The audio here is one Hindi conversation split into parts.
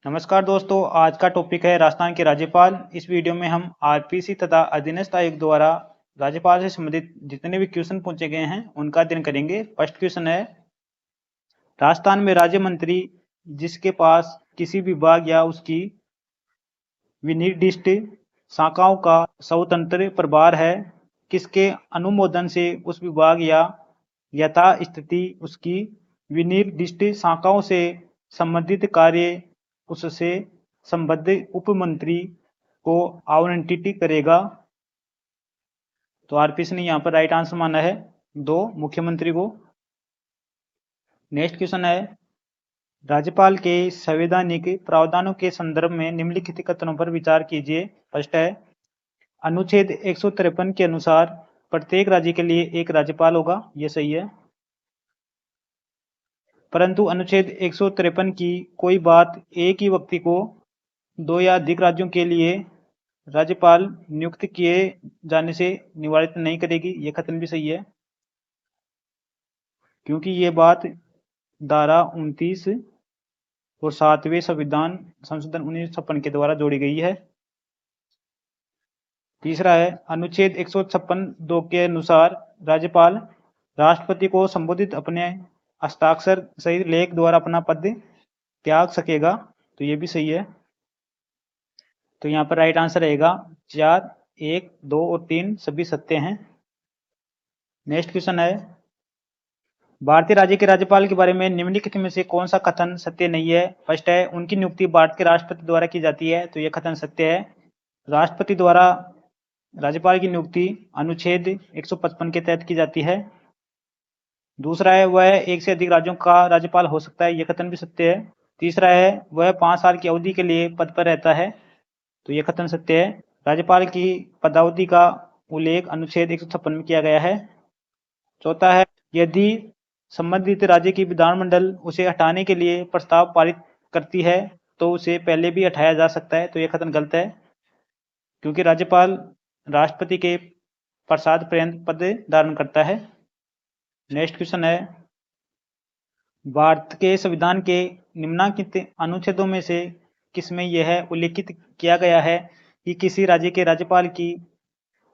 नमस्कार दोस्तों, आज का टॉपिक है राजस्थान के राज्यपाल। इस वीडियो में हम आरपीसी तथा अधीनस्थ आयोग द्वारा राज्यपाल से संबंधित जितने भी क्वेश्चन पूछे गए हैं उनका अध्ययन करेंगे। फर्स्ट क्वेश्चन है, राजस्थान में राज्य मंत्री जिसके पास किसी विभाग या उसकी विनिर्दिष्ट शाखाओं का स्वतंत्र प्रभार है, किसके अनुमोदन से उस विभाग या यथास्थिति उसकी विनिर्दिष्ट शाखाओं से संबंधित कार्य उससे संबद्ध उपमंत्री को आवंटित करेगा। तो आरपीसी ने यहाँ पर राइट आंसर माना है दो, मुख्यमंत्री को। नेक्स्ट क्वेश्चन है, राज्यपाल के संवैधानिक प्रावधानों के संदर्भ में निम्नलिखित कथनों पर विचार कीजिए। फर्स्ट है, अनुच्छेद 153 के अनुसार प्रत्येक राज्य के लिए एक राज्यपाल होगा, यह सही है। परंतु अनुच्छेद 153 की कोई बात एक ही व्यक्ति को दो या अधिक राज्यों के लिए राज्यपाल नियुक्त किए जाने से निवारित नहीं करेगी, यह कथन भी सही है, क्योंकि ये बात धारा 29 और 7वें संविधान संशोधन 1956 के द्वारा जोड़ी गई है। तीसरा है, अनुच्छेद 156(2) के अनुसार राज्यपाल राष्ट्रपति को संबोधित अपने हस्ताक्षर सहित लेख द्वारा अपना पद त्याग सकेगा, तो ये भी सही है। तो यहाँ पर राइट आंसर रहेगा 4, 1, 2 और 3 सभी सत्य हैं। नेक्स्ट क्वेश्चन है, भारतीय राज्य के राज्यपाल के बारे में निम्नलिखित में से कौन सा कथन सत्य नहीं है। फर्स्ट है, उनकी नियुक्ति भारत के राष्ट्रपति द्वारा की जाती है, तो यह कथन सत्य है। राष्ट्रपति द्वारा राज्यपाल की नियुक्ति अनुच्छेद 155 के तहत की जाती है। दूसरा है, वह एक से अधिक राज्यों का राज्यपाल हो सकता है, यह कथन भी सत्य है। तीसरा है, वह 5 साल की अवधि के लिए पद पर रहता है, तो यह कथन सत्य है। राज्यपाल की पदावधि का उल्लेख अनुच्छेद 156 में किया गया है। चौथा है, यदि संबंधित राज्य की विधानमंडल उसे हटाने के लिए प्रस्ताव पारित करती है तो उसे पहले भी हटाया जा सकता है, तो यह कथन गलत है, क्योंकि राज्यपाल राष्ट्रपति के प्रसाद पर्यंत पद धारण करता है। नेक्स्ट क्वेश्चन है, भारत के संविधान के निम्नलिखित अनुच्छेदों में से किसमें यह उल्लेखित किया गया है कि किसी राज्य के राज्यपाल की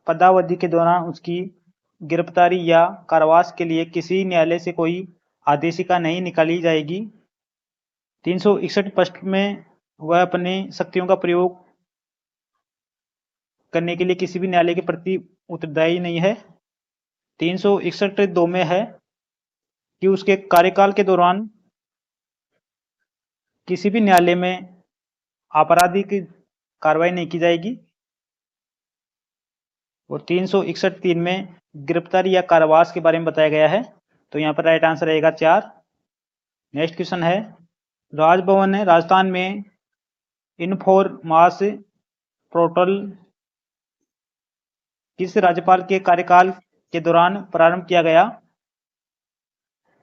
पदावधि के दौरान उसकी गिरफ्तारी या कारावास के लिए किसी न्यायालय से कोई आदेशिका नहीं निकाली जाएगी। 361 पृष्ठ में वह अपनी शक्तियों का प्रयोग करने के लिए किसी भी न्यायालय के प्रति उत्तरदायी नहीं है। 361(2) में है कि उसके कार्यकाल के दौरान किसी भी न्यायालय में आपराधिक कार्रवाई नहीं की जाएगी। और 361(3) में गिरफ्तारी या कारावास के बारे में बताया गया है, तो यहाँ पर राइट आंसर रहेगा 4। नेक्स्ट क्वेश्चन है, राजभवन राजस्थान में इनफोरमास पोर्टल किस राज्यपाल के कार्यकाल के दौरान प्रारंभ किया गया,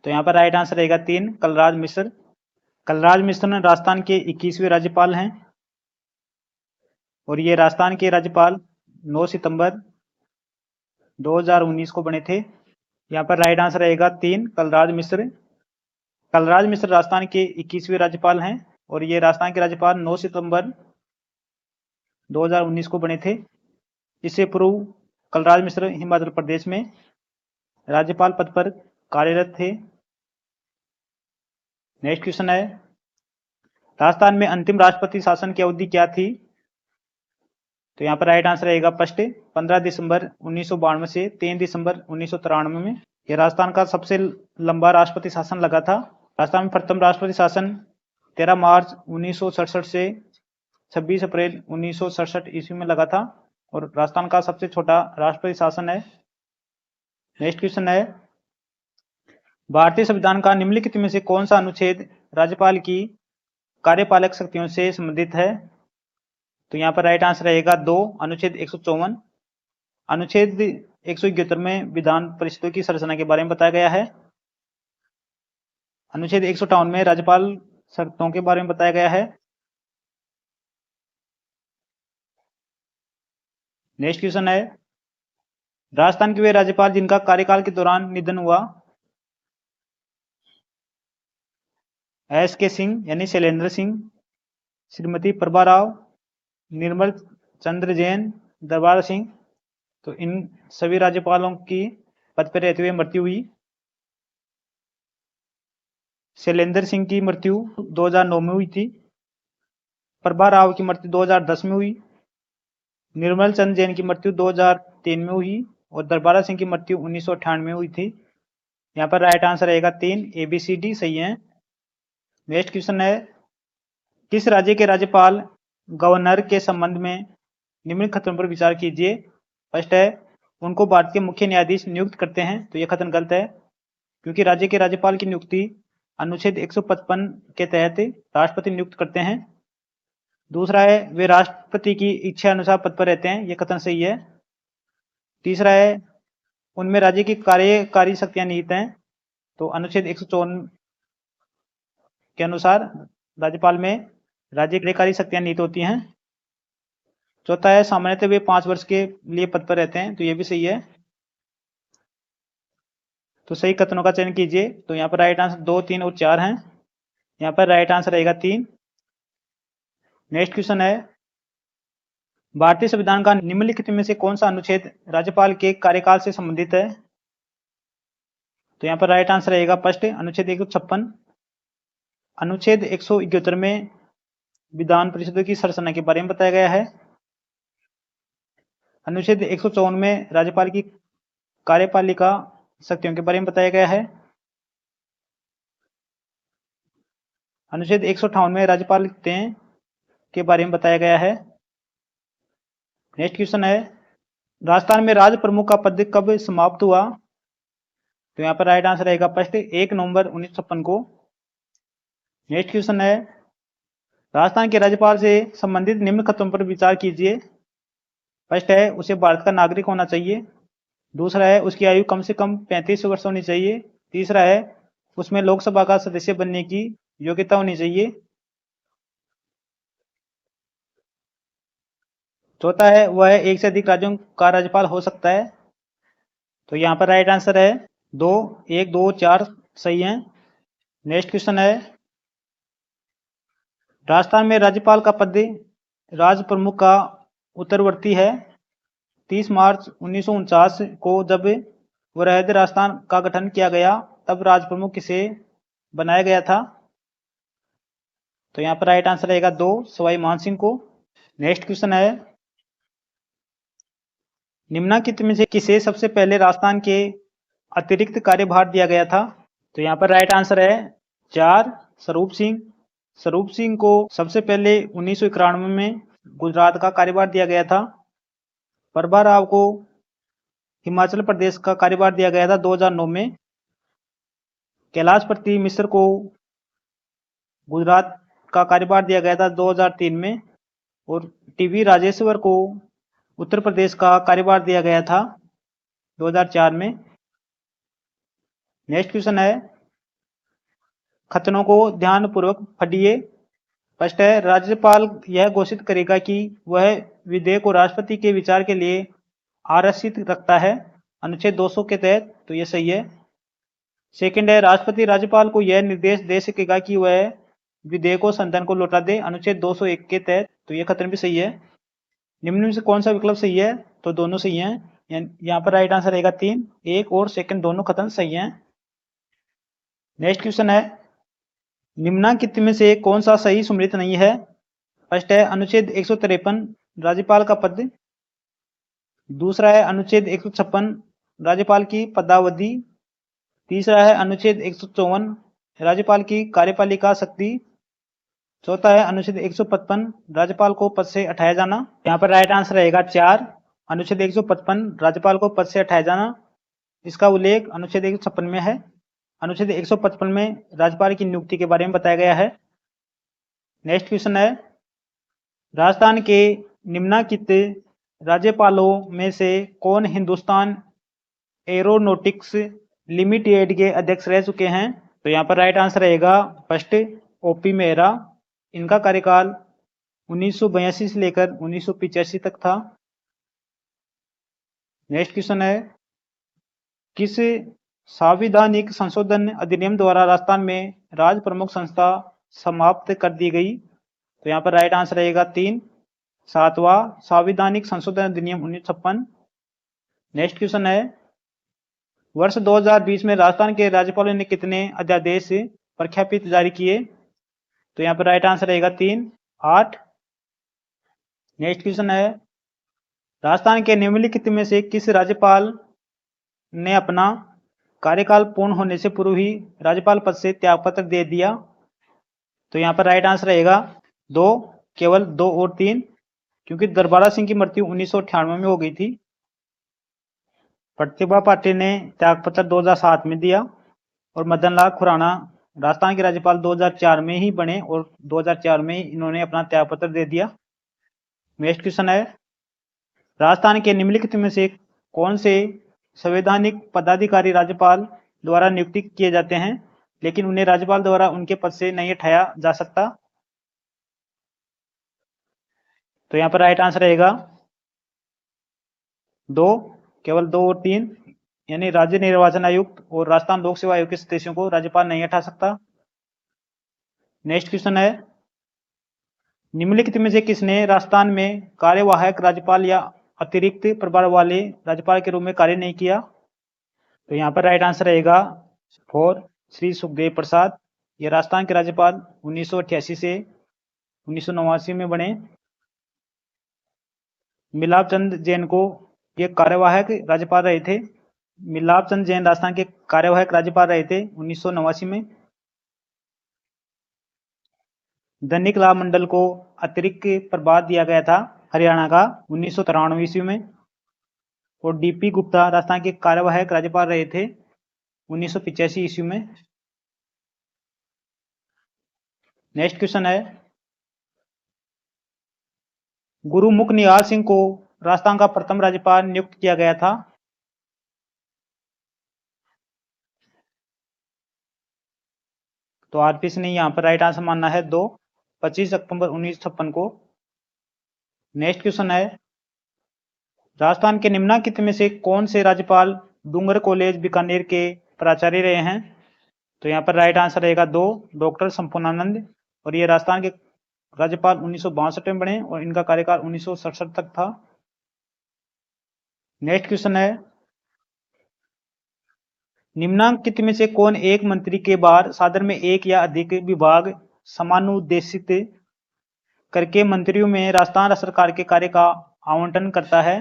तो यहाँ पर राइट आंसर रहेगा 3, कलराज मिश्र। कलराज मिश्र राजस्थान के 21वें राज्यपाल हैं और ये राजस्थान के राज्यपाल 9 सितंबर 2019 को बने थे। यहाँ पर राइट आंसर रहेगा 3, कलराज मिश्र। कलराज मिश्र राजस्थान के 21वें राज्यपाल हैं और ये राजस्थान के राज्यपाल 9 सितंबर 2019 को बने थे। इससे पूर्व कलराज मिश्र हिमाचल प्रदेश में राज्यपाल पद पर कार्यरत थे। नेक्स्ट क्वेश्चन है, राजस्थान में अंतिम राष्ट्रपति शासन की अवधि क्या थी, तो यहाँ पर राइट आंसर रहेगा फर्स्ट, 15 दिसंबर 1992 से 3 दिसंबर 1993 में। यह राजस्थान का सबसे लंबा राष्ट्रपति शासन लगा था। राजस्थान में प्रथम राष्ट्रपति शासन 13 मार्च 1967 से 26 अप्रैल 1967 ईस्वी में लगा था और राजस्थान का सबसे छोटा राष्ट्रपति शासन है। नेक्स्ट क्वेश्चन है, भारतीय संविधान का निम्नलिखित में से कौन सा अनुच्छेद राज्यपाल की कार्यपालक शक्तियों से संबंधित है, तो यहाँ पर राइट आंसर रहेगा 2, अनुच्छेद 154। अनुच्छेद 171 में विधान परिषदों की संरचना के बारे में बताया गया है। अनुच्छेद 158 में राज्यपाल शर्तों के बारे में बताया गया है। नेक्स्ट क्वेश्चन है, राजस्थान के वे राज्यपाल जिनका कार्यकाल के दौरान निधन हुआ, एस के सिंह यानी शैलेंद्र सिंह, श्रीमती प्रभा राव, निर्मल चंद्र जैन, दरबारा सिंह। तो इन सभी राज्यपालों की पद पर रहते हुए मृत्यु हुई। शैलेंद्र सिंह की मृत्यु 2009 में हुई थी। प्रभा राव की मृत्यु 2010 में हुई। निर्मल चंद जैन की मृत्यु 2003 में हुई और दरबारा सिंह की मृत्यु 1998 में हुई थी। यहाँ पर राइट आंसर रहेगा 3, ABCD सही है। नेक्स्ट क्वेश्चन है, किस राज्य के राज्यपाल गवर्नर के संबंध में निम्न कथनों पर विचार कीजिए। फर्स्ट है, उनको भारत के मुख्य न्यायाधीश नियुक्त करते हैं। तो यह कथन गलत है, क्योंकि राज्य के राज्यपाल की नियुक्ति अनुच्छेद 155 के तहत राष्ट्रपति नियुक्त करते हैं। दूसरा है, वे राष्ट्रपति की इच्छा अनुसार पद पर रहते हैं। यह कथन सही है। तीसरा है, उनमें राज्य की कार्यकारी शक्तियां निहित हैं। तो अनुच्छेद 154 के अनुसार राज्यपाल में राज्य की कार्यकारी शक्तियां निहित होती हैं। चौथा है, सामान्यतः वे 5 वर्ष के लिए पद पर रहते हैं। तो यह भी सही है। तो सही कथनों का चयन कीजिए। तो यहाँ पर राइट आंसर 2, 3 और 4 हैं। यहाँ पर राइट आंसर रहेगा 3। नेक्स्ट क्वेश्चन है, भारतीय संविधान का निम्नलिखित में से कौन सा अनुच्छेद राज्यपाल के कार्यकाल से संबंधित है। तो यहाँ पर राइट आंसर रहेगा फर्स्ट, अनुच्छेद 156। अनुच्छेद 171 में विधान परिषदों की संरचना के बारे में बताया गया है। अनुच्छेद 154 में राज्यपाल की कार्यपालिका शक्तियों के बारे में बताया गया है। अनुच्छेद 158 में राज्यपाल के बारे में बताया गया है। नेक्स्ट क्वेश्चन है, राजस्थान में राज प्रमुख का पद कब समाप्त हुआ। तो यहाँ पर राइट आंसर रहेगा फर्स्ट, 1 नवंबर 1956 को। नेक्स्ट क्वेश्चन है, राजस्थान के राज्यपाल से संबंधित निम्न कथनों पर विचार कीजिए। फर्स्ट है, उसे भारत का नागरिक होना चाहिए। दूसरा है, उसकी आयु कम से कम 35 वर्ष होनी चाहिए। तीसरा है, उसमें लोकसभा का सदस्य बनने की योग्यता होनी चाहिए। चौथा है, वह एक से अधिक राज्यों का राज्यपाल हो सकता है। तो यहाँ पर राइट आंसर है 2, 1, 2, 4 सही है। नेक्स्ट क्वेश्चन है, राजस्थान में राज्यपाल का पद राज प्रमुख का उत्तरवर्ती है। 30 मार्च 1949 को जब वृहद राजस्थान का गठन किया गया, तब राज प्रमुख किसे बनाया गया था। तो यहाँ पर राइट आंसर रहेगा 2, सवाई मानसिंह को। नेक्स्ट क्वेश्चन है, निम्नलिखित में से किसे सबसे पहले राजस्थान के अतिरिक्त कार्यभार दिया गया था। तो यहाँ पर राइट आंसर है 4, स्वरूप सिंह। स्वरूप सिंह को सबसे पहले 1991 में गुजरात का कार्यभार दिया गया था। प्रभा राव को हिमाचल प्रदेश का कार्यभार दिया गया था 2009 में। कैलाश प्रति मिश्र को गुजरात का कार्यभार दिया गया था 2003 में। और टीवी राजेश्वर को उत्तर प्रदेश का कार्यभार दिया गया था 2004 में। नेक्स्ट क्वेश्चन है, कथनों को ध्यानपूर्वक पढ़िए। फर्स्ट है, राज्यपाल यह घोषित करेगा कि वह विधेयक को राष्ट्रपति के विचार के लिए आरक्षित रखता है, अनुच्छेद 200 के तहत। तो यह सही है। सेकंड है, राष्ट्रपति राज्यपाल को यह निर्देश दे सकेगा कि वह विधेयक को सदन को लौटा दे, अनुच्छेद 201 के तहत। तो यह कथन भी सही है। निम्न में से कौन सा विकल्प सही है। तो दोनों सही हैं। यहाँ पर राइट आंसर रहेगा 3, 1 और सेकंड दोनों कथन सही हैं। नेक्स्ट क्वेश्चन है, निम्नलिखित में से कौन सा सही सुमेलित नहीं है। फर्स्ट है, अनुच्छेद 153 राज्यपाल का पद। दूसरा है, अनुच्छेद 156 राज्यपाल की पदावधि। तीसरा है, अनुच्छेद 154 राज्यपाल की कार्यपालिका शक्ति। चौथा है, अनुच्छेद 155 राज्यपाल को पद से हटाया जाना। यहाँ पर राइट आंसर रहेगा 4, अनुच्छेद 155 राज्यपाल को पद से हटाया जाना। इसका उल्लेख अनुच्छेद 156 में है। अनुच्छेद 155 में राज्यपाल की नियुक्ति के बारे में बताया गया है। नेक्स्ट क्वेश्चन है, राजस्थान के निम्नलिखित राज्यपालों में से कौन हिंदुस्तान एरोनॉटिक्स लिमिटेड के अध्यक्ष रह चुके हैं। तो यहाँ पर राइट आंसर रहेगा फर्स्ट, OP मेहरा। इनका कार्यकाल 1982 से लेकर 1985 तक था। नेक्स्ट क्वेश्चन है, किस संवैधानिक संशोधन अधिनियम द्वारा राजस्थान में राज प्रमुख संस्था समाप्त कर दी गई। तो यहाँ पर राइट आंसर रहेगा 3। 7वां संवैधानिक संशोधन अधिनियम 1956। नेक्स्ट क्वेश्चन है, वर्ष 2020 में राजस्थान के राज्यपालों ने कितने अध्यादेश प्रख्यापित जारी किए? तो यहाँ पर राइट आंसर रहेगा 3। 8। नेक्स्ट क्वेश्चन है, राजस्थान के निम्नलिखित में से किस राज्यपाल ने अपना कार्यकाल पूर्ण होने से पूर्व ही राज्यपाल पद से त्यागपत्र दे दिया? तो यहाँ पर राइट आंसर रहेगा 2, केवल 2 और 3, क्योंकि दरबारा सिंह की मृत्यु 1998 में हो गई थी। प्रतिभा पाटिल ने त्यागपत्र 2007 में दिया और मदन लाल खुराना राजस्थान के राज्यपाल 2004 में ही बने और 2004 में ही इन्होंने अपना त्यागपत्र दे दिया। नेक्स्ट क्वेश्चन है, राजस्थान के निम्नलिखित में से कौन से संवैधानिक पदाधिकारी राज्यपाल द्वारा नियुक्ति किए जाते हैं लेकिन उन्हें राज्यपाल द्वारा उनके पद से नहीं हटाया जा सकता? तो यहाँ पर राइट आंसर रहेगा 2, केवल 2 और 3, यानी राज्य निर्वाचन आयुक्त और राजस्थान लोक सेवा आयोग के सदस्यों को राज्यपाल नहीं हटा सकता। नेक्स्ट क्वेश्चन है, निम्नलिखित में से किसने राजस्थान में कार्यवाहक राज्यपाल या अतिरिक्त प्रभार वाले राज्यपाल के रूप में कार्य नहीं किया? तो यहाँ पर राइट आंसर रहेगा 4, श्री सुखदेव प्रसाद। ये राजस्थान के राज्यपाल 1988 से 1989 में बने। मिलाप चंद जैन को ये कार्यवाहक राज्यपाल रहे थे। मिलाप चंद जैन राजस्थान के कार्यवाहक राज्यपाल रहे थे 1989 में। धनिक लाल मंडल को अतिरिक्त प्रभार दिया गया था हरियाणा का 1993 ईस्वी में। और डीपी गुप्ता राजस्थान के कार्यवाहक राज्यपाल रहे थे 1985 ईस्वी में। नेक्स्ट क्वेश्चन है, गुरुमुख निहाल सिंह को राजस्थान का प्रथम राज्यपाल नियुक्त किया गया था? तो आरपीसी ने यहाँ पर राइट आंसर मानना है 2, 25 अक्टूबर 1956 को। नेक्स्ट क्वेश्चन है, राजस्थान के निम्नलिखित में से कौन से राज्यपाल डूंगर कॉलेज बीकानेर के प्राचार्य रहे हैं? तो यहाँ पर राइट आंसर रहेगा 2, डॉक्टर संपूर्णानंद। और ये राजस्थान के राज्यपाल 1962 में बने और इनका कार्यकाल 1967 तक था। नेक्स्ट क्वेश्चन है, निम्नांकित में से कौन एक मंत्री के बाहर सदन में एक या अधिक विभाग समानुदेशित करके मंत्रियों में राजस्थान सरकार के कार्य का आवंटन करता है?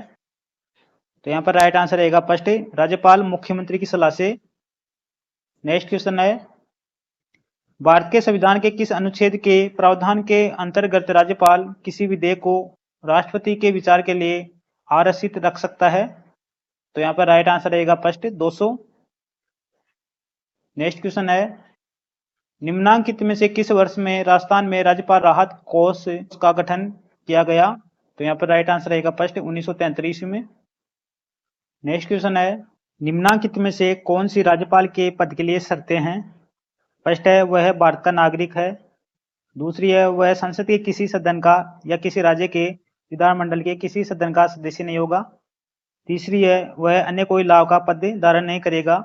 तो यहाँ पर राइट आंसर रहेगा फर्स्ट, राज्यपाल मुख्यमंत्री की सलाह से। नेक्स्ट क्वेश्चन है, भारत के संविधान के किस अनुच्छेद के प्रावधान के अंतर्गत राज्यपाल किसी विधेयक को राष्ट्रपति के विचार के लिए आरक्षित रख सकता है? तो यहाँ पर राइट आंसर रहेगा फर्स्ट, 200। नेक्स्ट क्वेश्चन है, निम्नांकित में से किस वर्ष में राजस्थान में राज्यपाल राहत कोष का गठन किया गया? तो यहाँ पर राइट आंसर रहेगा फर्स्ट, 1933 में। नेक्स्ट क्वेश्चन है, निम्नांकित में से कौन सी राज्यपाल के पद के लिए शर्तें हैं? फर्स्ट है वह भारत का नागरिक है। दूसरी है वह संसद के किसी सदन का या किसी राज्य के विधानमंडल के किसी सदन का सदस्य नहीं होगा। तीसरी है वह अन्य कोई लाभ का पद धारण नहीं करेगा।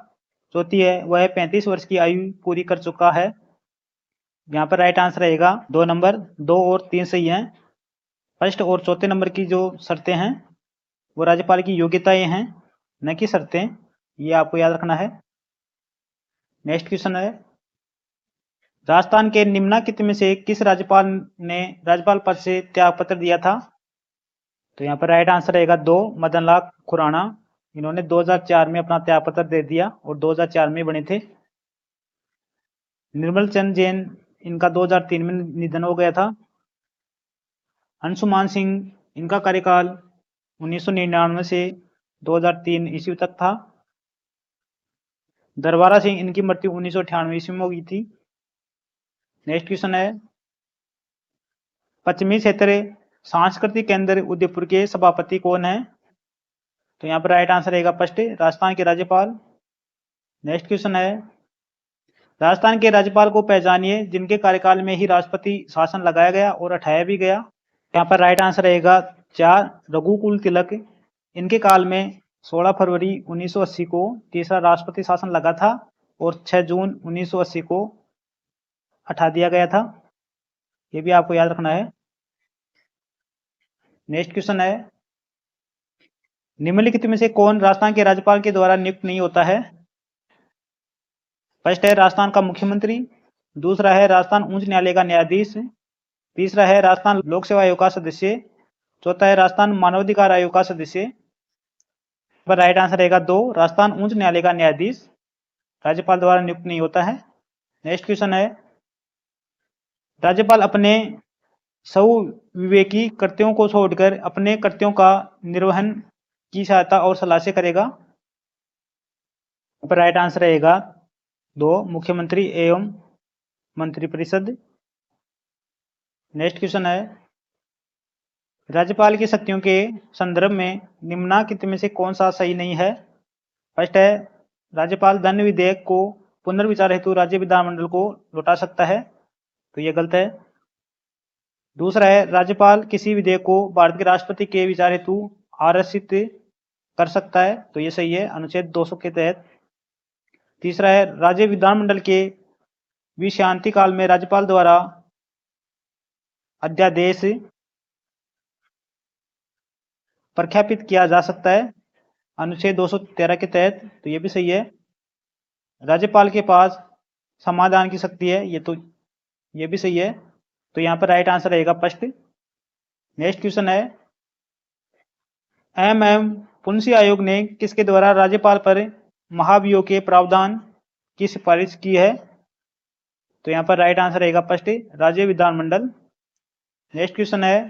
चौथी है वह 35 वर्ष की आयु पूरी कर चुका है। यहाँ पर राइट आंसर रहेगा 2 नंबर, 2 और 3 सही है। फर्स्ट और चौथे नंबर की जो शर्तें हैं वो राज्यपाल की योग्यताएं हैं, न कि शर्तें, ये आपको याद रखना है। नेक्स्ट क्वेश्चन है, राजस्थान के निम्नलिखित में से किस राज्यपाल ने राज्यपाल पद से त्यागपत्र दिया था? तो यहाँ पर राइट आंसर रहेगा 2, मदन लाल खुराना। इन्होंने 2004 में अपना त्यागपत्र दे दिया और 2004 में बने थे। निर्मल चंद जैन इनका 2003 में निधन हो गया था। अंशुमान सिंह इनका कार्यकाल 1999 से 2003 ईस्वी तक था। दरबारा सिंह इनकी मृत्यु 1998 ईस्वी में हो गई थी। नेक्स्ट क्वेश्चन है, पश्चिमी क्षेत्र सांस्कृतिक केंद्र उदयपुर के सभापति कौन है? तो यहाँ पर राइट आंसर रहेगा फर्स्ट, राजस्थान के राज्यपाल। नेक्स्ट क्वेश्चन है, राजस्थान के राज्यपाल को पहचानिए जिनके कार्यकाल में ही राष्ट्रपति शासन लगाया गया और हटाया भी गया। यहाँ पर राइट आंसर रहेगा 4, रघुकुल तिलक। इनके काल में 16 फरवरी 1980 को तीसरा राष्ट्रपति शासन लगा था और 6 जून 1980 को हटा दिया गया था। ये भी आपको याद रखना है। नेक्स्ट क्वेश्चन है, निम्नलिखित में से कौन राजस्थान के राज्यपाल के द्वारा नियुक्त नहीं होता है? फर्स्ट है राजस्थान का मुख्यमंत्री, दूसरा है राजस्थान उच्च न्यायालय का न्यायाधीश, तीसरा है राजस्थान लोक सेवा आयोग का सदस्य, चौथा है राजस्थान मानवाधिकार आयोग का सदस्य। पर राइट आंसर रहेगा 2, राजस्थान उच्च न्यायालय का न्यायाधीश राज्यपाल द्वारा नियुक्त नहीं होता है। नेक्स्ट क्वेश्चन है, राज्यपाल अपने स्वविवेकी कर्तव्यों को छोड़कर अपने कर्तव्यों का निर्वहन की सहायता और सलाह से करेगा? पर राइट आंसर रहेगा 2, मुख्यमंत्री एवं मंत्रिपरिषद। नेक्स्ट क्वेश्चन है, राज्यपाल की शक्तियों के संदर्भ में निम्नलिखित में से कौन सा सही नहीं है? फर्स्ट है, राज्यपाल दंड विधेयक को पुनर्विचार हेतु राज्य विधानमंडल को लौटा सकता है, तो यह गलत है। दूसरा है, राज्यपाल किसी विधेयक को भारत के राष्ट्रपति के विचार हेतु आरक्षित कर सकता है, तो यह सही है अनुच्छेद 200 के तहत। तीसरा है, राज्य विधानमंडल के विश्रांति काल में राज्यपाल द्वारा अध्यादेश प्रख्यापित किया जा सकता है अनुच्छेद 213 के तहत, तो यह भी सही है। राज्यपाल के पास समाधान की शक्ति है, ये भी सही है, तो यहाँ पर राइट आंसर रहेगा फर्स्ट। नेक्स्ट क्वेश्चन है, पुंसी आयोग ने किसके द्वारा राज्यपाल पर महाभियोग के प्रावधान की सिफारिश की है? तो यहाँ पर राइट आंसर रहेगा फर्स्ट, राज्य विधानमंडल। नेक्स्ट क्वेश्चन है,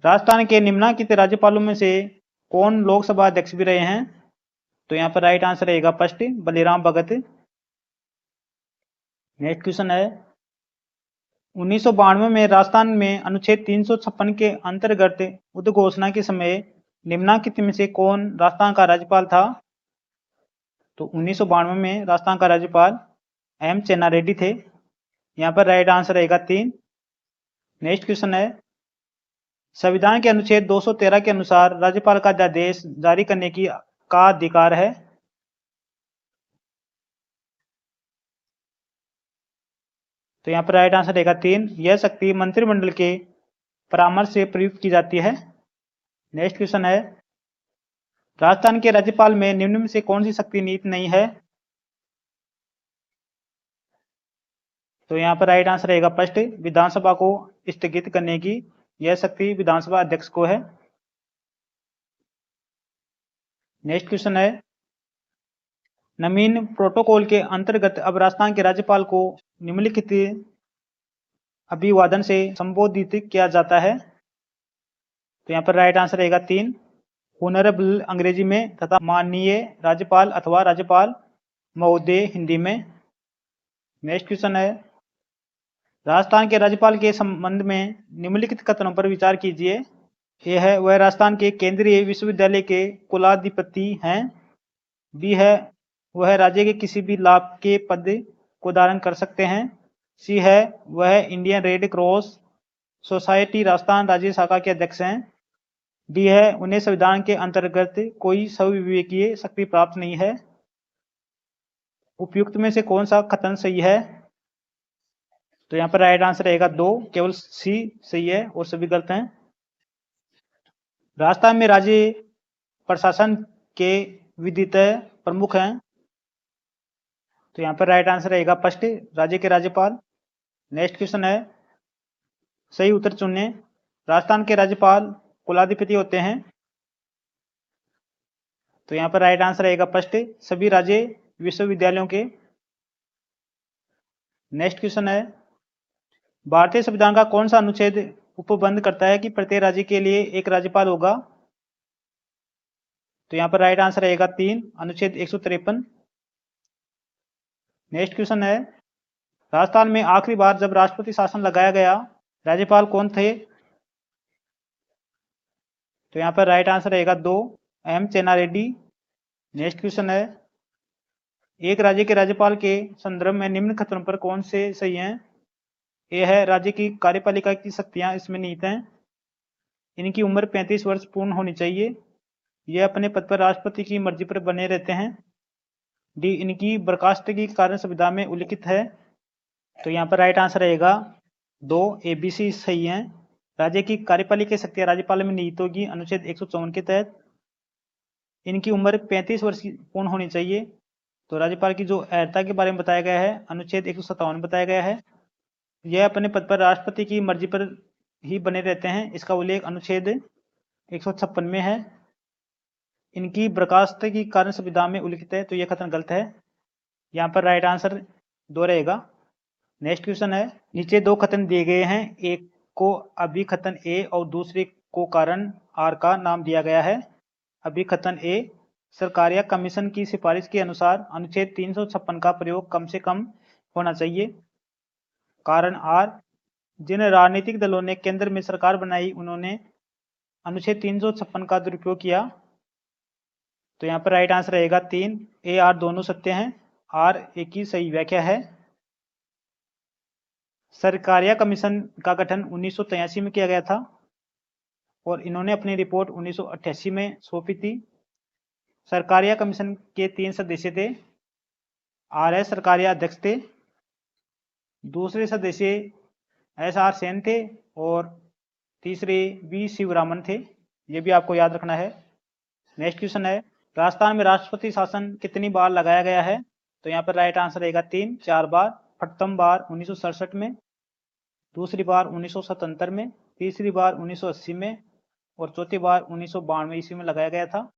राजस्थान के निम्नलिखित राज्यपालों में से कौन लोकसभा अध्यक्ष भी रहे हैं? तो यहाँ पर राइट आंसर रहेगा फर्स्ट, बलिराम भगत। नेक्स्ट क्वेश्चन है, 1992 में राजस्थान में अनुच्छेद 356 के अंतर्गत उद्घोषणा के समय निम्नलिखित में से कौन राजस्थान का राज्यपाल था? तो 1992 में राजस्थान का राज्यपाल एम चेन्ना रेड्डी थे। यहाँ पर राइट आंसर रहेगा 3। नेक्स्ट क्वेश्चन है, संविधान के अनुच्छेद 213 के अनुसार राज्यपाल का अध्यादेश जारी करने का अधिकार है? तो यहाँ पर राइट आंसर रहेगा 3, यह शक्ति मंत्रिमंडल के परामर्श से प्रयुक्त की जाती है। नेक्स्ट क्वेश्चन है, राजस्थान के राज्यपाल में निम्न में से कौन सी शक्ति निहित नहीं है? तो यहाँ पर राइट आंसर रहेगा फर्स्ट, विधानसभा को स्थगित करने की यह शक्ति विधानसभा अध्यक्ष को है। नेक्स्ट क्वेश्चन है, नवीन प्रोटोकॉल के अंतर्गत अब राजस्थान के राज्यपाल को निम्नलिखित अभिवादन से संबोधित किया जाता है? तो यहाँ पर राइट आंसर रहेगा 3, ऑनरेबल अंग्रेजी में तथा माननीय राज्यपाल अथवा राज्यपाल महोदय हिंदी में। नेक्स्ट क्वेश्चन है, राजस्थान के राज्यपाल के संबंध में निम्नलिखित कथनों पर विचार कीजिए। यह है, वह राजस्थान के केंद्रीय विश्वविद्यालय के कुलाधिपति हैं। बी है, वह राज्य के किसी भी लाभ के पद को धारण कर सकते हैं। सी है, वह Indian red cross society Rajasthan राज्य शाखा के अध्यक्ष हैं। डी है, उन्हें संविधान के अंतर्गत कोई स्वविवेकीय शक्ति प्राप्त नहीं है। उपयुक्त में से कौन सा कथन सही है? तो यहाँ पर राइट आंसर रहेगा 2, केवल सी सही है और सभी गलत हैं। राजस्थान में राज्य प्रशासन के विधितः प्रमुख हैं। तो यहाँ पर राइट आंसर रहेगा फर्स्ट, राज्य के राज्यपाल। नेक्स्ट क्वेश्चन है, सही उत्तर चुनें। राजस्थान के राज्यपाल कुलाधिपति होते हैं। तो यहाँ पर राइट आंसर रहेगा फर्स्ट, सभी राज्य विश्वविद्यालयों के। नेक्स्ट क्वेश्चन है, भारतीय संविधान का कौन सा अनुच्छेद उपबंध करता है कि प्रत्येक राज्य के लिए एक राज्यपाल होगा? तो यहाँ पर राइट आंसर रहेगा 3, अनुच्छेद 153। नेक्स्ट क्वेश्चन है, राजस्थान में आखिरी बार जब राष्ट्रपति शासन लगाया गया राज्यपाल कौन थे? तो यहाँ पर राइट आंसर रहेगा 2, एम चेन्ना रेड्डी। नेक्स्ट क्वेश्चन है, एक राज्य के राज्यपाल के संदर्भ में निम्न कथनों पर कौन से सही हैं? यह है, राज्य की कार्यपालिका की शक्तियां इसमें निहित हैं। इनकी उम्र 35 वर्ष पूर्ण होनी चाहिए। यह अपने पद पर राष्ट्रपति की मर्जी पर बने रहते हैं। डी, इनकी बर्खास्तगी कारण संविधान में उल्लिखित है। तो यहाँ पर राइट आंसर रहेगा 2 ए बी सी सही हैं। राज्य की कार्यपालिका शक्तियां राज्यपाल में निहित होगी अनुच्छेद 154 के तहत। इनकी उम्र 35 वर्ष की पूर्ण होनी चाहिए। तो राज्यपाल की जो अहर्ता के बारे में बताया गया है अनुच्छेद 157 बताया गया है। यह अपने पद पर राष्ट्रपति की मर्जी पर ही बने रहते हैं, इसका उल्लेख अनुच्छेद 156 में है। इनकी बर्खास्त की कारण संविधान में उल्लिखित है, तो यह कथन गलत है। यहाँ पर राइट आंसर 2 रहेगा। नेक्स्ट क्वेश्चन है, नीचे 2 कथन दिए गए हैं, एक को अभिकथन ए और दूसरे को कारण आर का नाम दिया गया है। अभिकथन ए, सरकारिया कमीशन की सिफारिश के अनुसार अनुच्छेद 356 का प्रयोग कम से कम होना चाहिए। कारण आर, जिन राजनीतिक दलों ने केंद्र में सरकार बनाई उन्होंने अनुच्छेद 356 का दुरुपयोग किया। तो यहाँ पर राइट आंसर रहेगा 3। ए आर दोनों सत्य हैं, आर ए की सही व्याख्या है। सरकारिया कमीशन का गठन 1983 में किया गया था और इन्होंने अपनी रिपोर्ट 1988 में सौंपी थी। सरकारिया कमीशन के 3 सदस्य थे। आर एस सरकारिया अध्यक्ष थे, दूसरे सदस्य एस आर सेन थे और तीसरे वी शिवरामन थे। ये भी आपको याद रखना है। नेक्स्ट क्वेश्चन है, राजस्थान में राष्ट्रपति शासन कितनी बार लगाया गया है? तो यहाँ पर राइट आंसर रहेगा 3, 4 बार। प्रथम बार 1967 में, दूसरी बार 1977 में, तीसरी बार 1980 में और चौथी बार 1992 ईस्वी में लगाया गया था।